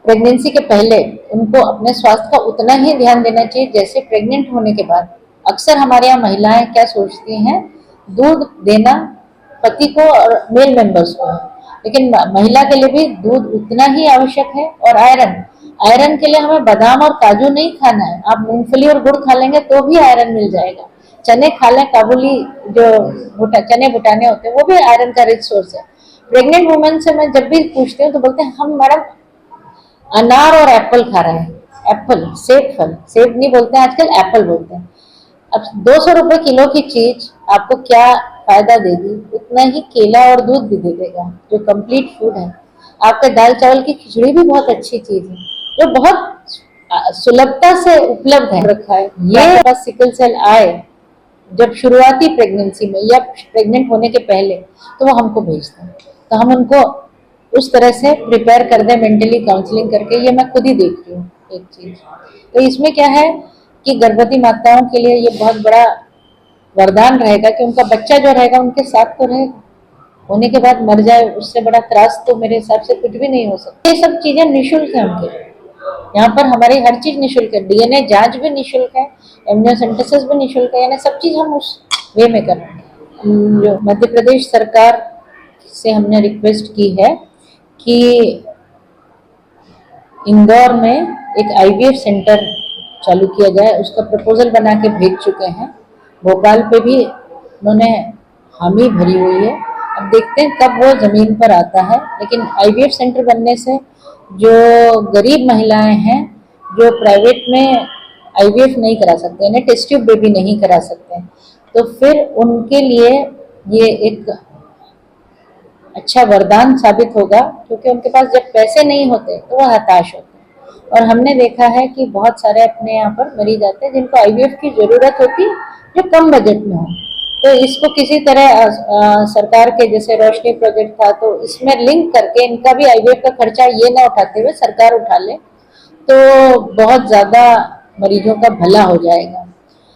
Pregnancy के पहले उनको अपने स्वास्थ्य का उतना ही ध्यान देना चाहिए जैसे प्रेग्नेंट होने के बाद। अक्सर हमारे यहाँ महिलाएं क्या सोचती हैं, दूध देना पति को और मेल मेंबर्स को है, लेकिन महिला के लिए भी दूध उतना ही आवश्यक है। और आयरन आयरन के लिए हमें बादाम और काजू नहीं खाना है, आप मूंगफली और गुड़ खा लेंगे तो भी आयरन मिल जाएगा। चने खा लें, काबुली जो चने बुटाने होते हैं वो भी आयरन का रिच सोर्स है। प्रेग्नेंट वुमेन से मैं जब भी पूछती हूँ तो बोलते हैं हम मैडम अनार और एप्पल खा रहे हैं। एप्पल, सेब फल, सेब नहीं बोलते हैं आजकल, एप्पल बोलते हैं। अब 200 रुपए किलो की चीज आपको क्या फायदा देगी, उतना ही केला और दूध भी दे देगा जो कंप्लीट फूड है। आपके दाल चावल की खिचड़ी भी बहुत अच्छी चीज है जो बहुत सुलभता से उपलब्ध है रखा है। ये बस सिकल सेल आए जब शुरुआती प्रेगनेंसी में या प्रेग्नेंट होने के पहले तो वो हमको भेजते हैं, तो हम उनको उस तरह से प्रिपेयर कर दें मेंटली काउंसलिंग करके। ये मैं खुद ही देख रही हूँ एक चीज। तो इसमें क्या है कि गर्भवती माताओं के लिए ये बहुत बड़ा वरदान रहेगा कि उनका बच्चा जो रहेगा उनके साथ तो रहेगा, होने के बाद मर जाए उससे बड़ा त्रास तो मेरे हिसाब से कुछ भी नहीं हो सकता। ये सब चीजें निःशुल्क है उनके लिए, यहाँ पर हमारी हर चीज निःशुल्क है, डीएनए जांच भी निःशुल्क है, एमनियोसेंटेसिस भी निःशुल्क है, यानी सब चीज हम उस वे में कर रहे हैं। जो मध्य प्रदेश सरकार से हमने रिक्वेस्ट की है कि इंदौर में एक आईवीएफ सेंटर चालू किया जाए, उसका प्रपोजल बना के भेज चुके हैं। भोपाल पे भी उन्होंने हामी भरी हुई है, अब देखते हैं कब वो जमीन पर आता है। लेकिन आईवीएफ सेंटर बनने से जो गरीब महिलाएं हैं जो प्राइवेट में आईवीएफ नहीं करा सकते, यानी टेस्ट ट्यूब बेबी नहीं करा सकते, तो फिर उनके लिए ये एक अच्छा वरदान साबित होगा, क्योंकि उनके पास जब पैसे नहीं होते तो वह हताश होते हैं। और हमने देखा है कि बहुत सारे अपने यहाँ पर मरीज आते हैं जिनको आईवीएफ की जरूरत होती है जो कम बजट में हो। तो इसको किसी तरह सरकार के जैसे रोशनी प्रोजेक्ट था तो इसमें लिंक करके इनका भी आईवीएफ का खर्चा ये ना उठाते हुए सरकार उठा ले तो बहुत ज्यादा मरीजों का भला हो जाएगा।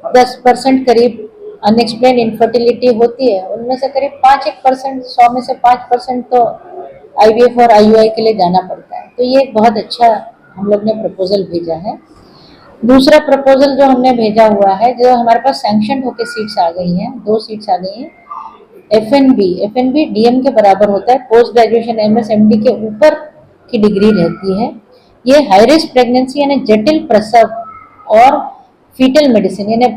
10% करीब अनएक्सप्लेन इनफर्टिलिटी होती है, उनमें से करीब 5-1%, 100 में से 5% तो आईवीएफ और आईयूआई के लिए जाना पड़ता है। तो ये बहुत अच्छा हम लोग ने प्रपोजल भेजा है। दूसरा प्रपोजल जो हमने भेजा हुआ है, जो हमारे पास सैंक्शन होकर सीट्स आ गई हैं, 2 सीट्स आ गई हैं। एफएनबी डीएम के बराबर होता है, पोस्ट ग्रेजुएशन एमएस एमडी के ऊपर की डिग्री रहती है। ये हाई रिस्क प्रेगनेंसी यानी जटिल प्रसव और फीटल मेडिसिन यानी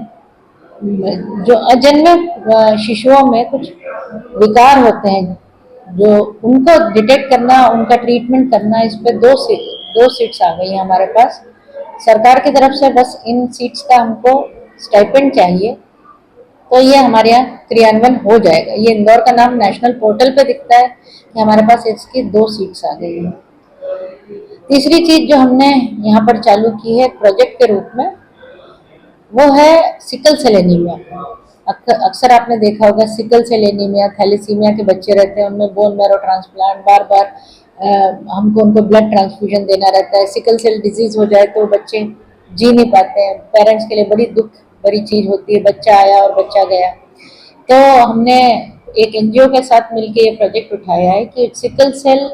जो अजन्मे शिशुओं में कुछ विकार होते हैं जो उनको डिटेक्ट करना, उनका ट्रीटमेंट करना, इस पे 2 सीट्स आ गई हैं हमारे पास। सरकार की तरफ से बस इन सीट्स का हमको स्टाइपेंड चाहिए तो ये हमारे यहाँ क्रियान्वयन हो जाएगा। ये इंदौर का नाम नेशनल पोर्टल पे दिखता है कि हमारे पास इसकी 2 सीट्स आ गई है। तीसरी चीज जो हमने यहाँ पर चालू की है प्रोजेक्ट के रूप में, वो है सिकल सेल एनीमिया। अक्सर आपने देखा होगा सिकल सेल एनीमिया, थैलेसीमिया के बच्चे रहते हैं, उनमें बोन मैरो ट्रांसप्लांट, बार बार हमको उनको ब्लड ट्रांसफ्यूजन देना रहता है। सिकल सेल डिजीज हो जाए तो बच्चे जी नहीं पाते हैं, पेरेंट्स के लिए बड़ी दुख बड़ी चीज होती है, बच्चा आया और बच्चा गया। तो हमने एक एनजीओ के साथ मिलकर ये प्रोजेक्ट उठाया है कि सिकल सेल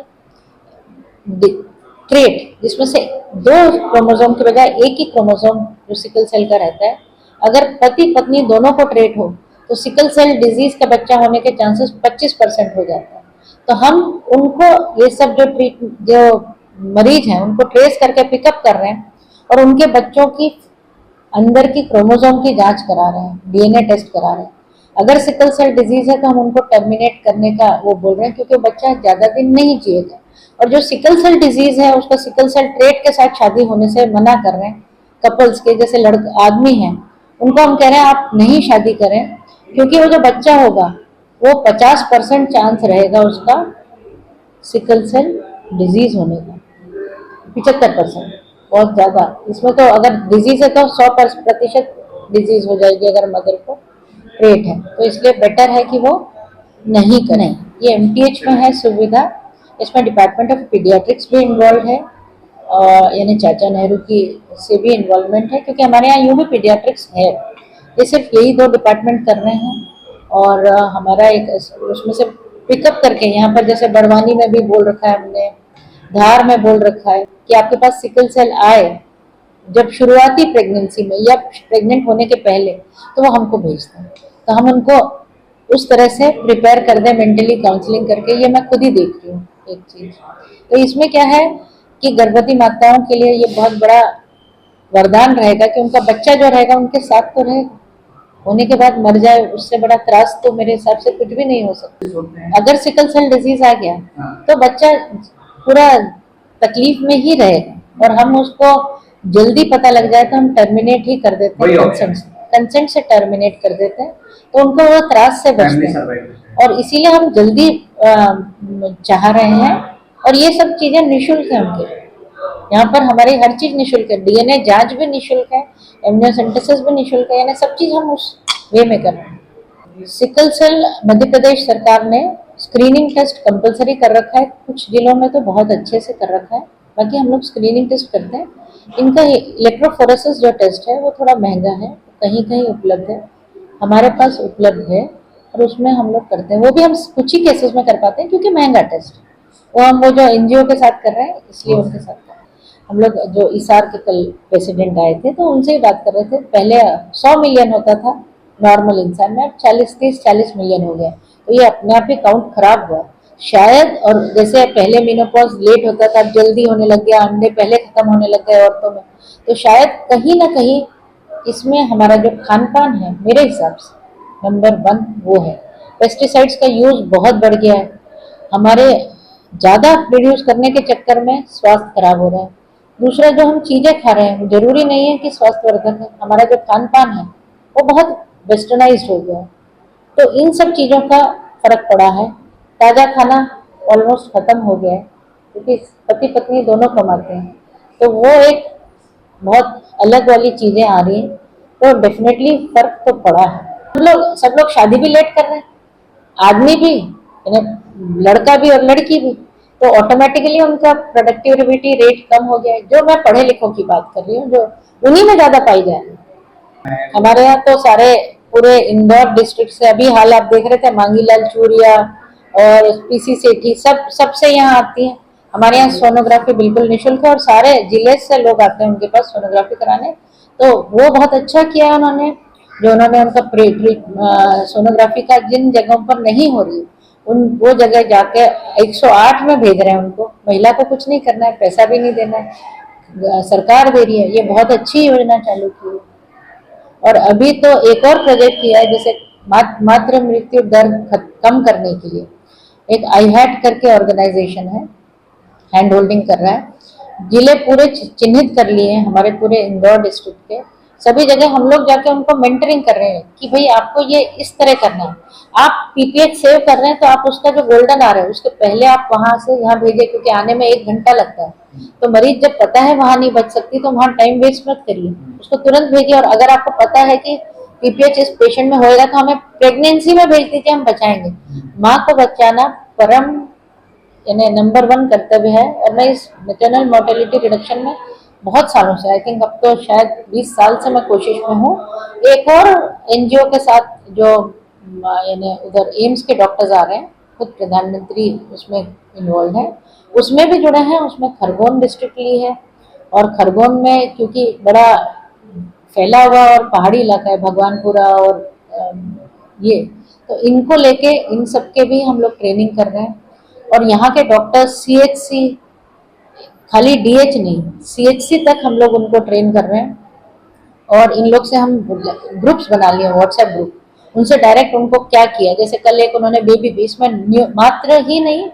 ट्रेट, जिसमें से 2 क्रोमोसोम के बजाय एक ही क्रोमोसोम जो सिकल सेल का रहता है, अगर पति पत्नी दोनों को ट्रेट हो तो सिकल सेल डिजीज का बच्चा होने के चांसेस 25% हो जाता है। तो हम उनको ये सब जो मरीज हैं उनको ट्रेस करके पिकअप कर रहे हैं और उनके बच्चों की अंदर की क्रोमोसोम की जांच करा रहे हैं, डीएनए टेस्ट करा रहे हैं। अगर सिकल सेल डिजीज है तो हम उनको टर्मिनेट करने का वो बोल रहे हैं, क्योंकि बच्चा ज्यादा दिन नहीं जिएगा। और जो सिकल सेल डिजीज है उसका सिकल सेल ट्रेट के साथ शादी होने से मना कर रहे हैं। कपल्स के जैसे आदमी हैं उनको हम कह रहे हैं आप नहीं शादी करें, क्योंकि वो जो बच्चा होगा वो 50% चांस रहेगा उसका सिकल सेल डिजीज होने का, 75%, बहुत ज्यादा। इसमें तो अगर डिजीज है तो 100% डिजीज हो जाएगी अगर मदर को ट्रेट है, तो इसलिए बेटर है कि वो नहीं करें। ये एमटीएच में है सुविधा, इसमें डिपार्टमेंट ऑफ पीडियाट्रिक्स भी इन्वॉल्व है, यानी चाचा नेहरू की से भी इन्वॉल्वमेंट है, क्योंकि हमारे यहाँ यूं भी पीडियाट्रिक्स है। ये सिर्फ यही 2 डिपार्टमेंट कर रहे हैं और हमारा एक उसमें से पिकअप करके यहाँ पर जैसे बड़वानी में भी बोल रखा है हमने, धार में बोल रखा है कि आपके पास सिकल सेल आए जब शुरुआती प्रेगनेंसी में या प्रेग्नेंट होने के पहले, तो वो हमको भेजते हैं। तो हम उनको उस तरह से प्रिपेयर कर दें मेंटली काउंसलिंग करके। ये मैं खुद ही देख रही हूँ एक चीज। तो इसमें क्या है कि गर्भवती माताओं के लिए ये बहुत बड़ा वरदान रहेगा कि उनका बच्चा जो रहेगा उनके साथ तो रहेगा, होने के बाद मर जाए उससे बड़ा त्रास तो मेरे हिसाब से कुछ भी नहीं हो सकता। अगर सिकल सेल डिजीज आ गया तो बच्चा पूरा तकलीफ में ही रहेगा, और हम उसको जल्दी पता लग जाए तो हम टर्मिनेट ही कर देते हैं, कंसेंट से टर्मिनेट कर देते हैं, तो उनको वो त्रास से बचते हैं। और इसीलिए हम जल्दी चाह रहे हैं, और ये सब चीजें निःशुल्क है उनके लिए। यहाँ पर हमारी हर चीज निःशुल्क है, डीएनए जांच भी निःशुल्क है, एमनियोसेंटेसिस भी निःशुल्क है, यानी सब चीज हम उस वे में कर रहे हैं। सिकल सेल मध्य प्रदेश सरकार ने स्क्रीनिंग टेस्ट कंपलसरी कर रखा है, कुछ जिलों में तो बहुत अच्छे से कर रखा है, बाकी हम लोग स्क्रीनिंग टेस्ट करते हैं। इनका इलेक्ट्रोफोरेसिस जो टेस्ट है वो थोड़ा महंगा है, कहीं कहीं उपलब्ध है, हमारे पास उपलब्ध है, और उसमें हम लोग करते हैं। वो भी हम कुछ ही केसेस में कर पाते हैं क्योंकि महंगा टेस्ट, वो हम वो जो एनजीओ के साथ कर रहे हैं इसलिए उनके साथ कर रहे हैं। हम लोग जो इसार के कल प्रेसिडेंट आए थे तो उनसे ही बात कर रहे थे, पहले 100 मिलियन होता था नॉर्मल इंसान में, अब 40 मिलियन हो गया। तो ये अपने आप ही काउंट खराब हुआ शायद। और जैसे पहले मेनोपॉज लेट होता था, अब जल्दी होने लग गया, अंडे पहले खत्म होने लग गए औरतों में, तो शायद कहीं ना कहीं इसमें हमारा जो खान पान है मेरे हिसाब से नंबर 1 वो है। पेस्टिसाइड्स का यूज बहुत बढ़ गया है, हमारे ज्यादा प्रोड्यूस करने के चक्कर में स्वास्थ्य खराब हो रहा है। दूसरा जो हम चीजें खा रहे हैं जरूरी नहीं है कि स्वास्थ्यवर्धक है, हमारा जो खान पान है वो बहुत वेस्टर्नाइज्ड हो गया है, तो इन सब चीजों का फर्क पड़ा है। ताजा खाना ऑलमोस्ट खत्म हो गया है क्योंकि पति पत्नी दोनों कमाते हैं, तो वो एक बहुत अलग वाली चीजें आ रही हैं, तो डेफिनेटली फर्क तो पड़ा है। सब लोग शादी भी लेट कर रहे हैं, आदमी भी, लड़का भी और लड़की भी, तो ऑटोमेटिकली उनका प्रोडक्टिविटी रेट कम हो गया है। जो मैं पढ़े लिखों की बात कर रही हूँ, जो उन्हीं में ज्यादा पाई जाए। हमारे यहाँ तो सारे पूरे इंदौर डिस्ट्रिक्ट से अभी हाल आप देख रहे थे, मांगीलाल चूरिया और पीसी सेठी सबसे यहाँ आती है। हमारे यहाँ सोनोग्राफी बिल्कुल निःशुल्क है और सारे जिले से लोग आते हैं उनके पास सोनोग्राफी कराने, तो वो बहुत अच्छा किया है उन्होंने, जो उन्होंने उनका सोनोग्राफी का जिन जगहों पर नहीं हो रही उन वो जगह जाके 108 में भेज रहे हैं उनको। महिला को कुछ नहीं करना है, पैसा भी नहीं देना है, सरकार दे रही है। ये बहुत अच्छी योजना चालू की है। और अभी तो एक और प्रोजेक्ट किया है, जैसे मातृ मृत्यु दर कम करने के लिए एक IHAT करके ऑर्गेनाइजेशन है, हैंड होल्डिंग कर रहा है। जिले पूरे चिन्हित कर लिए हैं हमारे पूरे इंदौर डिस्ट्रिक्ट के, सभी जगह हम लोग जाके उनको मेंटरिंग कर रहे हैं कि भाई आपको ये इस तरह करना है। आप पीपीएच सेव कर रहे हैं तो आप उसका जो गोल्डन आ रहा है उसके पहले आप वहां से यहाँ भेजिए, क्योंकि आने में 1 घंटा लगता है। तो मरीज जब पता है वहां नहीं बच सकती तो वहां टाइम वेस्ट मत करिए, उसको तुरंत भेजिए। और अगर आपको पता है कि पीपीएच इस पेशेंट में होएगा तो हमें प्रेगनेंसी में भेज दीजिए, हम बचाएंगे। माँ को बचाना परम यानी नंबर 1 कर्तव्य है। और मैं इस मैटरनल मोर्टेलिटी रिडक्शन में बहुत सालों से, आई थिंक अब तो शायद 20 साल से मैं कोशिश में हूँ। एक और एनजीओ के साथ जो यानी उधर एम्स के डॉक्टर्स आ रहे हैं, खुद प्रधानमंत्री उसमें इन्वॉल्व है, उसमें भी जुड़े हैं। उसमें खरगोन डिस्ट्रिक्ट ली है, और खरगोन में क्योंकि बड़ा फैला हुआ और पहाड़ी इलाका है भगवानपुरा और ये, तो इनको लेके इन सबके भी हम लोग ट्रेनिंग कर रहे हैं। और यहाँ के डॉक्टर CHC, खाली DH नहीं, CHC तक हम लोग उनको ट्रेन कर रहे हैं। और इन लोग से हम ग्रुप्स बना लिए, व्हाट्सएप ग्रुप, उनसे डायरेक्ट उनको क्या किया। जैसे कल एक उन्होंने बेबी भी, इसमें मात्र ही नहीं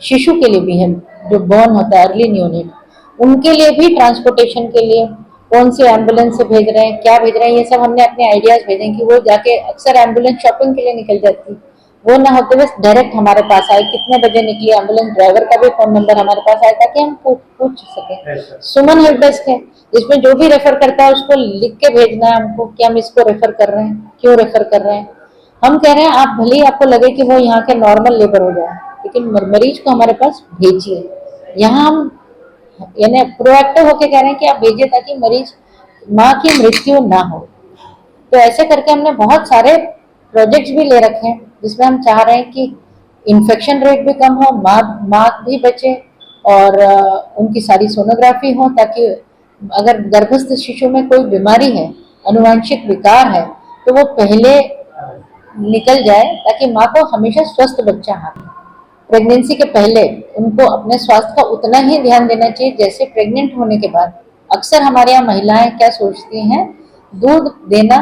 शिशु के लिए भी है, जो बॉर्न होता है अर्ली न्यूनेट, उनके लिए भी ट्रांसपोर्टेशन के लिए कौन सी एम्बुलेंस से भेज रहे हैं, क्या भेज रहे हैं, ये सब हमने अपने आइडियाज भेजे कि वो जाके अक्सर एम्बुलेंस शॉपिंग के लिए निकल जाती, वो ना होते हुए डायरेक्ट हमारे पास आए, कितने बजे निकली एम्बुलेंस, ड्राइवर का भी फोन नंबर हमारे पास आया ताकि हम पूछ सके। सुमन हेल्प डेस्क है, इसमें जो भी रेफर करता है उसको लिख के भेजना है हमको कि हम इसको रेफर कर रहे हैं, क्यों रेफर कर रहे हैं। हम कह रहे हैं आप भले ही आपको लगे कि वो यहाँ के नॉर्मल लेबर हो जाए, लेकिन मरीज को हमारे पास भेजिए। यहाँ हम यानी प्रोएक्टिव होके कह रहे हैं कि आप भेजिए ताकि मरीज माँ की मृत्यु ना हो। तो ऐसे करके हमने बहुत सारे प्रोजेक्ट्स भी ले रखे हैं जिसमें हम चाह रहे हैं कि इन्फेक्शन रेट भी कम हो, माँ भी बचे, और उनकी सारी सोनोग्राफी हो, ताकि अगर गर्भस्थ शिशु में कोई बीमारी है, अनुवांशिक विकार है, तो वो पहले निकल जाए, ताकि माँ को हमेशा स्वस्थ बच्चा हाथ में। प्रेगनेंसी के पहले उनको अपने स्वास्थ्य का उतना ही ध्यान देना चाहिए जैसे प्रेग्नेंट होने के बाद। अक्सर हमारे यहाँ महिलाएं क्या सोचती हैं, दूध देना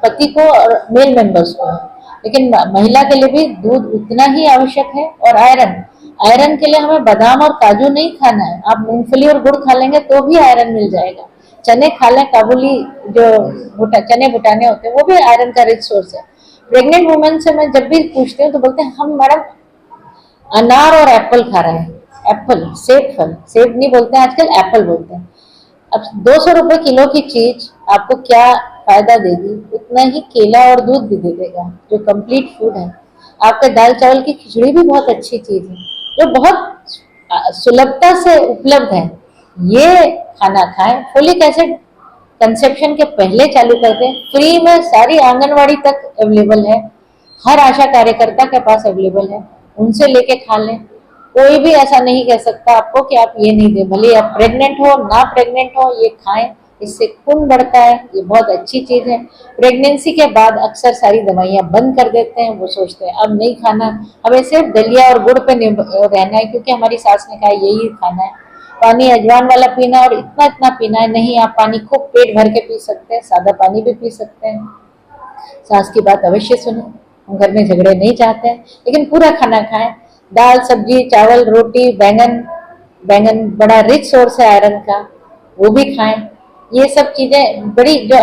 पति को और मेल मेंबर्स को है, लेकिन महिला के लिए भी दूध उतना ही आवश्यक है। और आयरन आयरन के लिए हमें बादाम और काजू नहीं खाना है, आप मूंगफली और गुड़ खा लेंगे तो भी आयरन मिल जाएगा। चने खा लें, काबुली जो चने बुटाने होते हैं, वो भी आयरन का रिच सोर्स है। प्रेग्नेंट वुमेन से मैं जब भी पूछती हूँ तो बोलते हैं हम मैडम अनार और एप्पल खा रहे हैं। एप्पल, सेब फल, सेब नहीं बोलते हैं आजकल, एप्पल बोलते हैं। अब 200 रुपए किलो की चीज आपको क्या फायदा देगी, उतना ही केला और दूध भी दे देगा, जो कंप्लीट फूड है। आपके दाल चावल की खिचड़ी भी बहुत अच्छी चीज है, जो बहुत सुलभता से उपलब्ध है। ये खाना खाएं। फोलिक एसिड कंसेप्शन के पहले चालू कर दें, फ्री में सारी आंगनवाड़ी तक अवेलेबल है, हर आशा कार्यकर्ता के पास अवेलेबल है, उनसे लेके खा लें। कोई भी ऐसा नहीं कह सकता आपको कि आप ये नहीं दें, भले आप प्रेग्नेंट हो ना प्रेग्नेंट हो, ये खाएं, इससे खून बढ़ता है, ये बहुत अच्छी चीज है। प्रेगनेंसी के बाद अक्सर सारी दवाइयां बंद कर देते हैं, वो सोचते हैं अब नहीं खाना, हमें सिर्फ दलिया और गुड़ पे रहना है क्योंकि हमारी सास ने कहा यही खाना है। पानी अजवान वाला पीना और इतना इतना पीना है, नहीं, आप पानी खूब पेट भर के पी सकते हैं, सादा पानी भी पी सकते हैं। सास की बात अवश्य सुने, हम घर में झगड़े नहीं चाहते हैं, लेकिन पूरा खाना खाएं। दाल सब्जी चावल रोटी बैंगन, बैंगन बड़ा रिच सोर्स है आयरन का, वो भी खाएं। ये सब चीजें बड़ी जो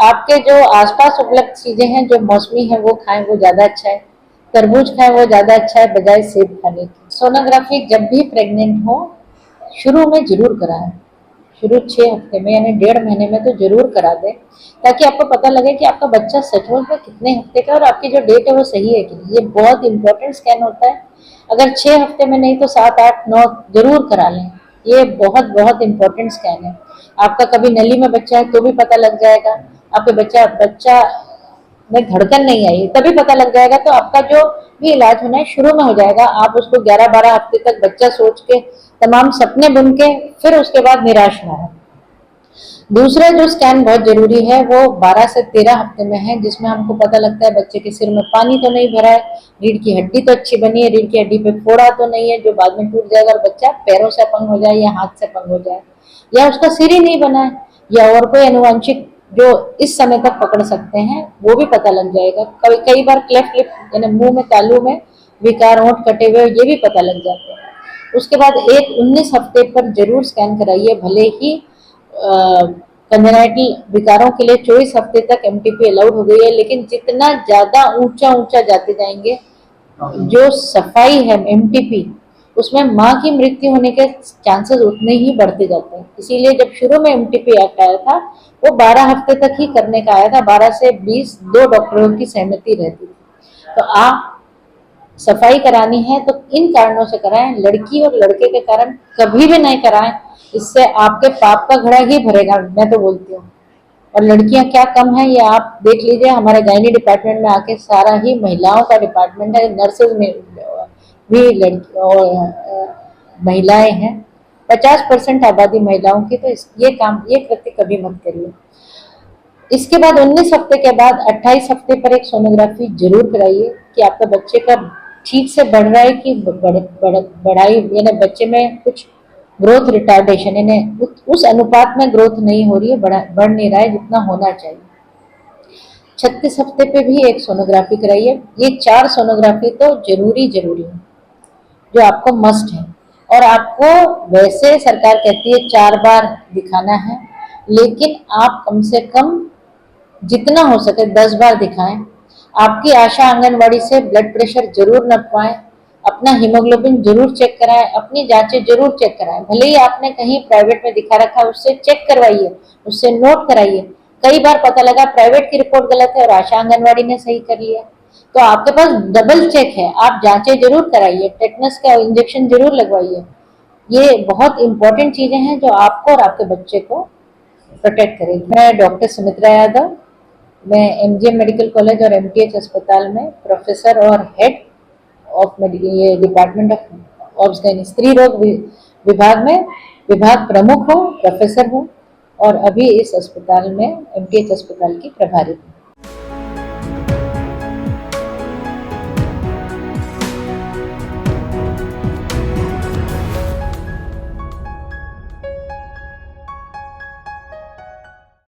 आपके जो आसपास उपलब्ध चीजें हैं जो मौसमी है वो खाएं, वो ज्यादा अच्छा है। तरबूज खाएं, वो ज्यादा अच्छा है बजाय सेब खाने की। सोनोग्राफी जब भी प्रेग्नेंट हो शुरू में जरूर कराएं, शुरू 6 हफ्ते में यानी 1.5 महीने में तो जरूर करा दें, ताकि आपको पता लगे कि आपका बच्चा सचमुच में कितने हफ्ते का और आपकी जो डेट है वो सही है कि नहीं। ये बहुत इंपॉर्टेंट स्कैन होता है, अगर 6 हफ्ते में नहीं तो 7, 8, 9 जरूर करा लें। ये बहुत बहुत इंपॉर्टेंट स्कैन है। आपका कभी नली में बच्चा है तो भी पता लग जाएगा, आपके बच्चा में धड़कन नहीं आई तभी पता लग जाएगा। तो आपका जो भी इलाज होना है शुरू में हो जाएगा। आप उसको 11-12 हफ्ते तक बच्चा सोच के तमाम सपने बुन के फिर उसके बाद निराश ना हो। दूसरा जो स्कैन बहुत जरूरी है वो 12 से 13 हफ्ते में है, जिसमें हमको पता लगता है बच्चे के सिर में पानी तो नहीं भरा है, रीढ़ की हड्डी तो अच्छी बनी है, रीढ़ की हड्डी पे फोड़ा तो नहीं है जो बाद में टूट जाएगा और बच्चा पैरों से अपंग हो जाए या हाथ से अपंग हो जाए, या उसका सिर ही नहीं बना है, या और कोई अनुवांशिक जो इस समय तक पकड़ सकते हैं वो भी पता लग जाएगा। कई बार क्लेफ्ट लिप यानी मुंह में तालू में विकार, होंठ कटे हुए, ये भी पता लग जाते हैं। उसके बाद एक 19 हफ्ते पर जरूर स्कैन कराइए, भले ही कंजेनाइटल विकारों के लिए 24 हफ्ते तक एमटीपी अलाउड हो गई है, लेकिन जितना ज्यादा ऊंचा ऊंचा जाते जाएंगे जो सफाई है एमटीपी, उसमें माँ की मृत्यु होने के चांसेस उतने ही बढ़ते जाते हैं। इसीलिए जब शुरू में एमटीपी एक्ट आया था वो 12 हफ्ते तक ही करने का आया था, 12 से 20 2 डॉक्टरों की सहमति रहती थी। तो आप सफाई करानी है तो इन कारणों से कराएं, लड़की और लड़के के कारण कभी भी नहीं कराएं, इससे आपके पाप का घड़ा ही भरेगा, मैं तो बोलती हूँ। और लड़कियां क्या कम है ये आप देख लीजिए, हमारे गायनी डिपार्टमेंट में आके सारा ही महिलाओं का डिपार्टमेंट है, नर्सेज में भी लड़की और महिलाएं हैं, 50% आबादी महिलाओं की। तो ये कृत्य कभी मत करिए। इसके बाद 19 हफ्ते के बाद 28 हफ्ते पर एक सोनोग्राफी जरूर कराइए कि आपका बच्चे का ठीक से बढ़ रहा है कि बढ़ाई यानी बच्चे में कुछ ग्रोथ रिटार्डेशन यानी उस अनुपात में ग्रोथ नहीं हो रही है, बढ़ नहीं रहा है जितना होना चाहिए। 36 हफ्ते पे भी एक सोनोग्राफी कराइए। ये 4 सोनोग्राफी तो जरूरी है जो आपको मस्ट है, और आपको वैसे सरकार कहती है 4 बार दिखाना है, लेकिन आप कम से कम जितना हो सके 10 बार दिखाएं। आपकी आशा आंगनवाड़ी से ब्लड प्रेशर जरूर नपवाएं, अपना हीमोग्लोबिन जरूर चेक कराएं, अपनी जांचें जरूर चेक कराएं। भले ही आपने कहीं प्राइवेट में दिखा रखा है उससे चेक करवाइए, उससे नोट कराइए। कई बार पता लगा प्राइवेट की रिपोर्ट गलत है और आशा आंगनवाड़ी ने सही कर लिया, तो आपके पास डबल चेक है, आप जांचें जरूर कराइए, टेटनस का इंजेक्शन जरूर लगवाइए। ये बहुत इंपॉर्टेंट चीजें हैं जो आपको और आपके बच्चे को प्रोटेक्ट करेगी। मैं डॉक्टर सुमित्रा यादव, मैं एमजीएम मेडिकल कॉलेज और एमटीएच अस्पताल में प्रोफेसर और हेड ऑफ ये डिपार्टमेंट ऑफ स्त्री रोग विभाग में विभाग प्रमुख हूँ, प्रोफेसर हूँ और अभी इस अस्पताल में एमटीएच अस्पताल की प्रभारी हूँ।